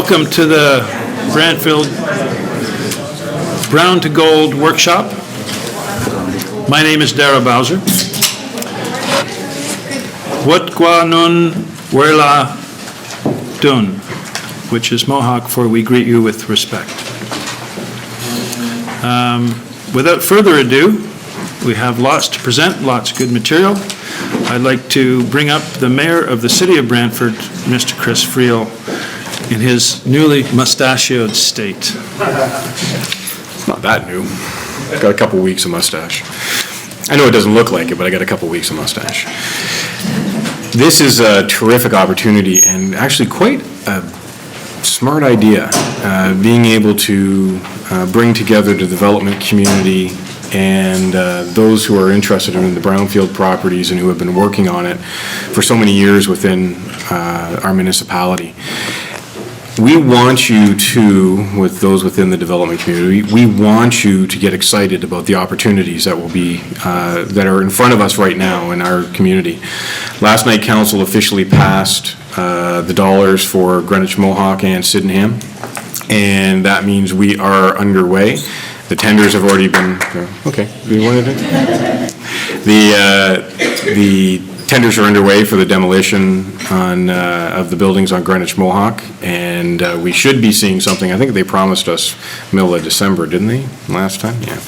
Welcome to the Brantford Brown to Gold workshop. My name is Dara Bowser. Wat kwa nun werla dun, which is Mohawk for we greet you with respect. Without further ado, we have lots to present, lots of good material. I'd like to bring up the Mayor of the City of Brantford, Mr. Chris Friel, in his newly mustachioed state. It's not that new. I've got a couple weeks of mustache. I know it doesn't look like it, but I got a couple weeks of mustache. This is a terrific opportunity and actually quite a smart idea, being able to bring together the development community and those who are interested in the Brownfield properties and who have been working on it for so many years within our municipality. We want you to, with those within the development community, we want you to get excited about the opportunities that will be, that are in front of us right now in our community. Last night, Council officially passed the dollars for Greenwich Mohawk and Sydenham, and that means we are underway. The tenders have already been, okay, you wanted to? The tenders are underway for the demolition of the buildings on Greenwich Mohawk, and we should be seeing something. I think they promised us middle of December, didn't they, last time? Yeah.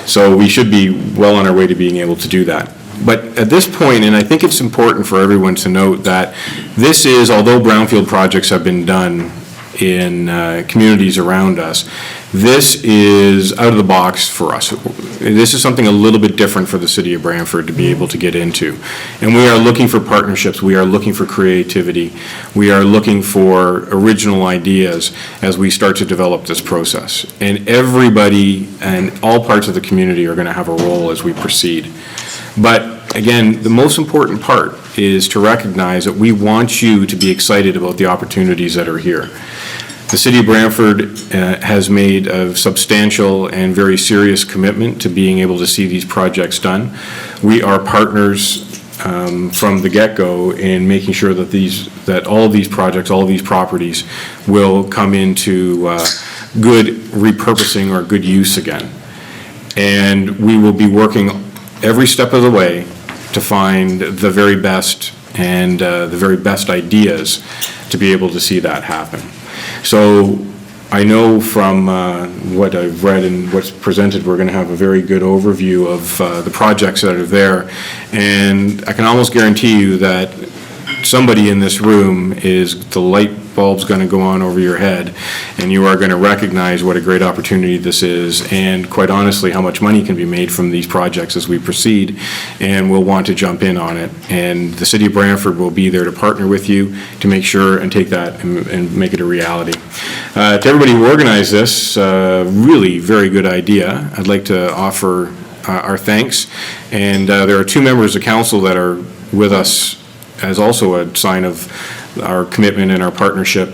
So we should be well on our way to being able to do that. But at this point, and I think it's important for everyone to note that this is, although brownfield projects have been done in communities around us, this is out of the box for us. This is something a little bit different for the City of Brantford to be able to get into. And we are looking for partnerships, we are looking for creativity, we are looking for original ideas as we start to develop this process. And everybody and all parts of the community are going to have a role as we proceed. But again, the most important part is to recognize that we want you to be excited about the opportunities that are here. The City of Brantford has made a substantial and very serious commitment to being able to see these projects done. We are partners from the get-go in making sure that all of these projects, all of these properties will come into good repurposing or good use again. And we will be working every step of the way to find the very best and the very best ideas to be able to see that happen. So I know from what I've read and what's presented, we're going to have a very good overview of the projects that are there. And I can almost guarantee you that somebody in this room the light bulb's going to go on over your head, and you are going to recognize what a great opportunity this is, and quite honestly how much money can be made from these projects as we proceed, and we'll want to jump in on it. And the City of Brantford will be there to partner with you to make sure and take that and make it a reality. To everybody who organized this, really very good idea. I'd like to offer our thanks, and there are two members of council that are with us as also a sign of our commitment and our partnership.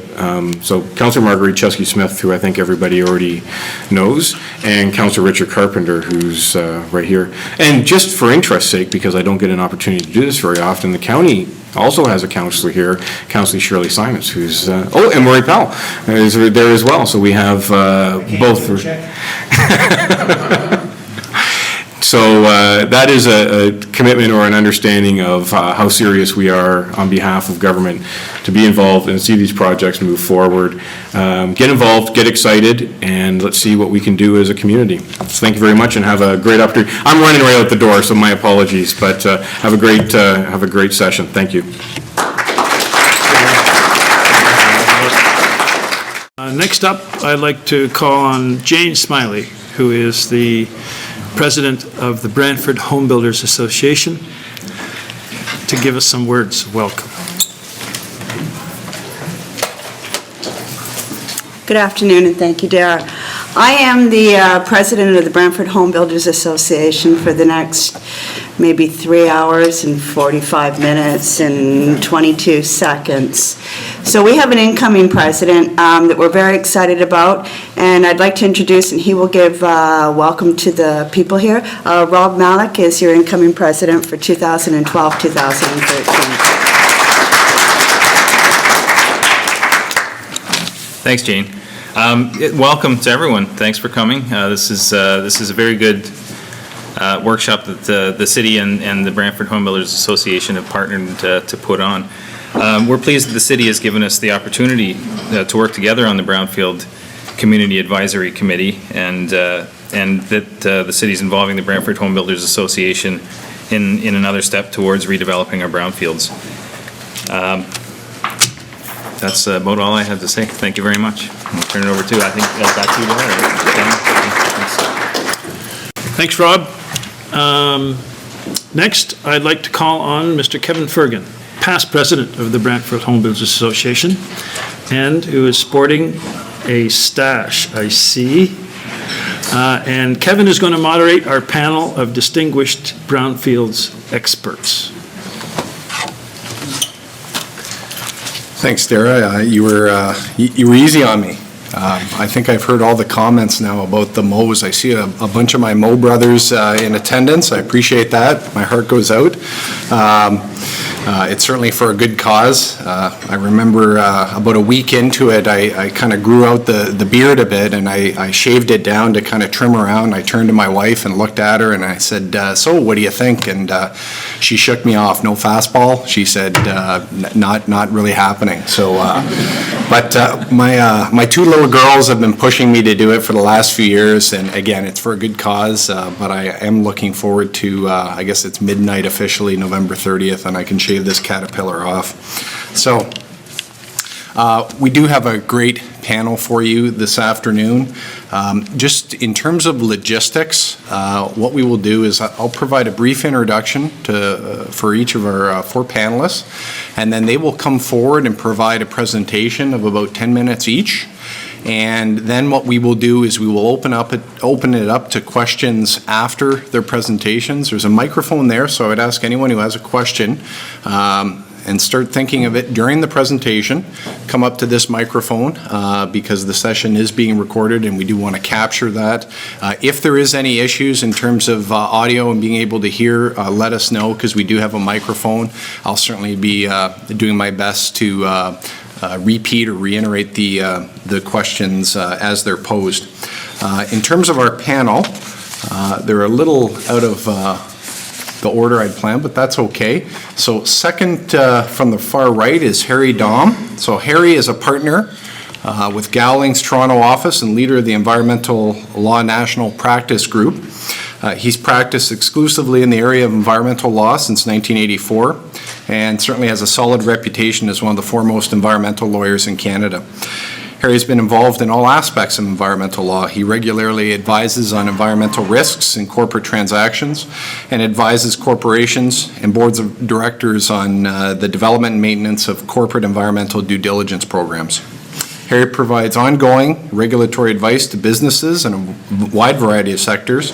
So Councillor Marguerite Chesky-Smith, who I think everybody already knows, and Councillor Richard Carpenter, who's right here. And just for interest's sake, because I don't get an opportunity to do this very often, the county also has a councillor here, Councillor Shirley Simons, who's, and Murray Powell is there as well. So we have both. So that is a commitment or an understanding of how serious we are on behalf of government to be involved and see these projects move forward. Get involved, get excited, and let's see what we can do as a community. So thank you very much and have a great opportunity. I'm running right out the door, so my apologies, but have a great session. Thank you. Next up, I'd like to call on Jane Smiley, who is the President of the Brantford Home Builders Association, to give us some words of welcome. Good afternoon, and thank you, Dara. I am the president of the Brantford Home Builders Association for the next maybe 3 hours and 45 minutes and 22 seconds. So we have an incoming president that we're very excited about, and I'd like to introduce, and he will give welcome to the people here. Rob Melick is your incoming president for 2012-2013. Thanks, Jane. Welcome to everyone. Thanks for coming. This is a very good workshop that the city and the Brantford Home Builders Association have partnered to put on. We're pleased that the city has given us the opportunity to work together on the Brownfield Community Advisory Committee, and that the city is involving the Brantford Home Builders Association in another step towards redeveloping our brownfields. That's about all I have to say. Thank you very much. I'll turn it over to, I think, back to you, Larry. Thanks, Rob. Next, I'd like to call on Mr. Kevein Fergin, past president of the Brantford Home Builders Association, and who is sporting a stash, I see. And Kevin is going to moderate our panel of distinguished brownfields experts. Thanks, Dara. You were easy on me. I think I've heard all the comments now about the mows. I see a bunch of my mow brothers in attendance. I appreciate that. My heart goes out. It's certainly for a good cause. I remember about a week into it, I kind of grew out the beard a bit, and I shaved it down to kind of trim around. I turned to my wife and looked at her, and I said, so what do you think? And she shook me off. No fastball. She said, not really happening. So, but my two little girls have been pushing me to do it for the last few years, and again, it's for a good cause, but I am looking forward to, I guess it's midnight officially, November 30th, and I can shave this caterpillar off. So we do have a great panel for you this afternoon. Just in terms of logistics, what we will do is I'll provide a brief introduction for each of our four panelists, and then they will come forward and provide a presentation of about 10 minutes each. And then what we will do is we will open it up to questions after their presentations. There's a microphone there, so I would ask anyone who has a question and start thinking of it during the presentation, come up to this microphone because the session is being recorded and we do want to capture that. If there is any issues in terms of audio and being able to hear, let us know because we do have a microphone. I'll certainly be doing my best to repeat or reiterate the questions as they're posed. In terms of our panel, they're a little out of the order I'd planned, but that's okay. So second from the far right is Harry Dom. So Harry is a partner with Gowling's Toronto office and leader of the Environmental Law National Practice Group. He's practiced exclusively in the area of environmental law since 1984 and certainly has a solid reputation as one of the foremost environmental lawyers in Canada. Harry's been involved in all aspects of environmental law. He regularly advises on environmental risks in corporate transactions and advises corporations and boards of directors on the development and maintenance of corporate environmental due diligence programs. Harry provides ongoing regulatory advice to businesses in a wide variety of sectors.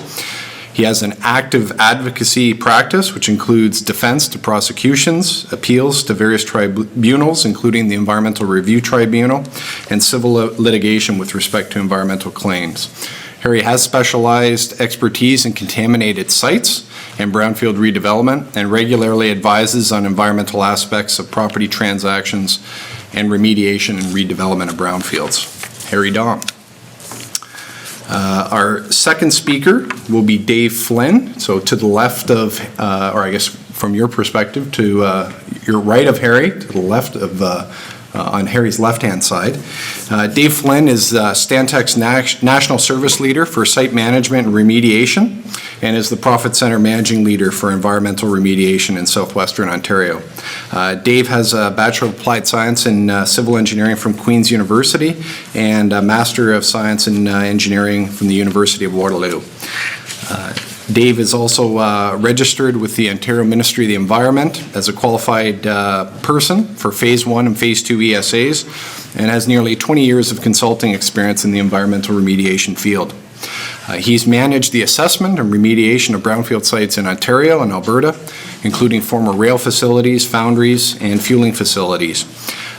He has an active advocacy practice, which includes defense to prosecutions, appeals to various tribunals, including the Environmental Review Tribunal, and civil litigation with respect to environmental claims. Harry has specialized expertise in contaminated sites and brownfield redevelopment, and regularly advises on environmental aspects of property transactions and remediation and redevelopment of brownfields. Harry Dom. Our second speaker will be Dave Flynn. So to the left of, or I guess from your perspective, to your right of Harry, to the left of, on Harry's left-hand side. Dave Flynn is Stantec's National Service Leader for Site Management and Remediation, and is the Profit Center Managing Leader for Environmental Remediation in Southwestern Ontario. Dave has a Bachelor of Applied Science in Civil Engineering from Queen's University and a Master of Science in Engineering from the University of Waterloo. Dave is also registered with the Ontario Ministry of the Environment as a qualified person for Phase 1 and Phase 2 ESAs, and has nearly 20 years of consulting experience in the environmental remediation field. He's managed the assessment and remediation of brownfield sites in Ontario and Alberta, including former rail facilities, foundries, and fueling facilities.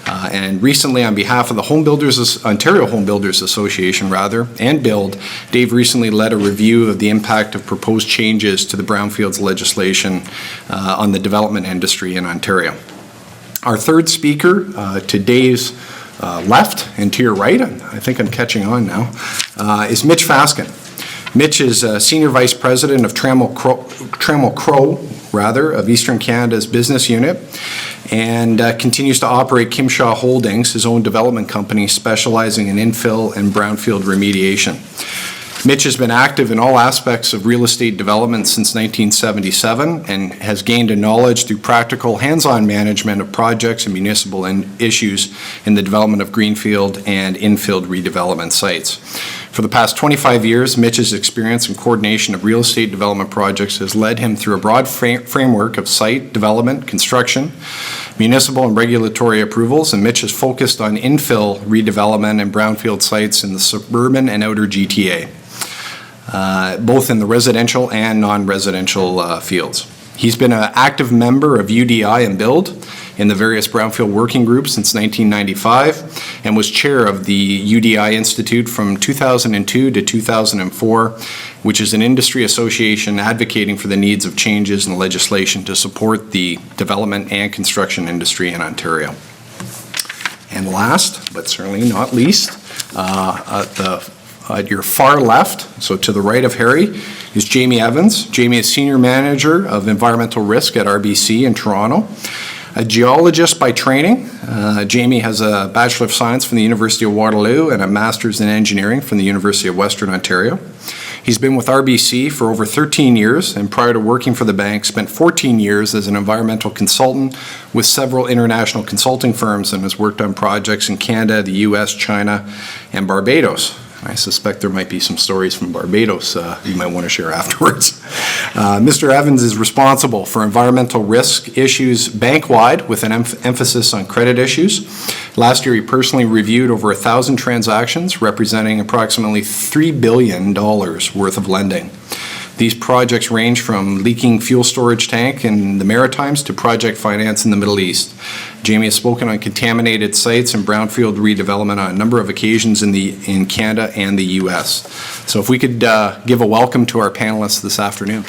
And recently, on behalf of the Ontario Home Builders Association, and BUILD, Dave recently led a review of the impact of proposed changes to the brownfields legislation on the development industry in Ontario. Our third speaker to Dave's left and to your right, I think I'm catching on now, is Mitch Faskin. Mitch is Senior Vice President of Trammell Crow, of Eastern Canada's business unit, and continues to operate Kimshaw Holdings, his own development company specializing in infill and brownfield remediation. Mitch has been active in all aspects of real estate development since 1977 and has gained a knowledge through practical hands-on management of projects and municipal issues in the development of greenfield and infill redevelopment sites. For the past 25 years, Mitch's experience in coordination of real estate development projects has led him through a broad framework of site development, construction, municipal and regulatory approvals, and Mitch has focused on infill redevelopment and brownfield sites in the suburban and outer GTA, both in the residential and non-residential fields. He's been an active member of UDI and BUILD in the various brownfield working groups since 1995 and was chair of the UDI Institute from 2002 to 2004, which is an industry association advocating for the needs of changes in legislation to support the development and construction industry in Ontario. And last, but certainly not least, at your far left, so to the right of Harry, is Jamie Evans. Jamie is Senior Manager of Environmental Risk at RBC in Toronto. A geologist by training, Jamie has a Bachelor of Science from the University of Waterloo and a Master's in Engineering from the University of Western Ontario. He's been with RBC for over 13 years, and prior to working for the bank, spent 14 years as an environmental consultant with several international consulting firms and has worked on projects in Canada, the US, China, and Barbados. I suspect there might be some stories from Barbados you might want to share afterwards. Mr. Evans is responsible for environmental risk issues bank-wide with an emphasis on credit issues. Last year, he personally reviewed over 1,000 transactions representing approximately $3 billion worth of lending. These projects range from leaking fuel storage tank in the Maritimes to project finance in the Middle East. Jamie has spoken on contaminated sites and brownfield redevelopment on a number of occasions in Canada and the US. So if we could give a welcome to our panelists this afternoon.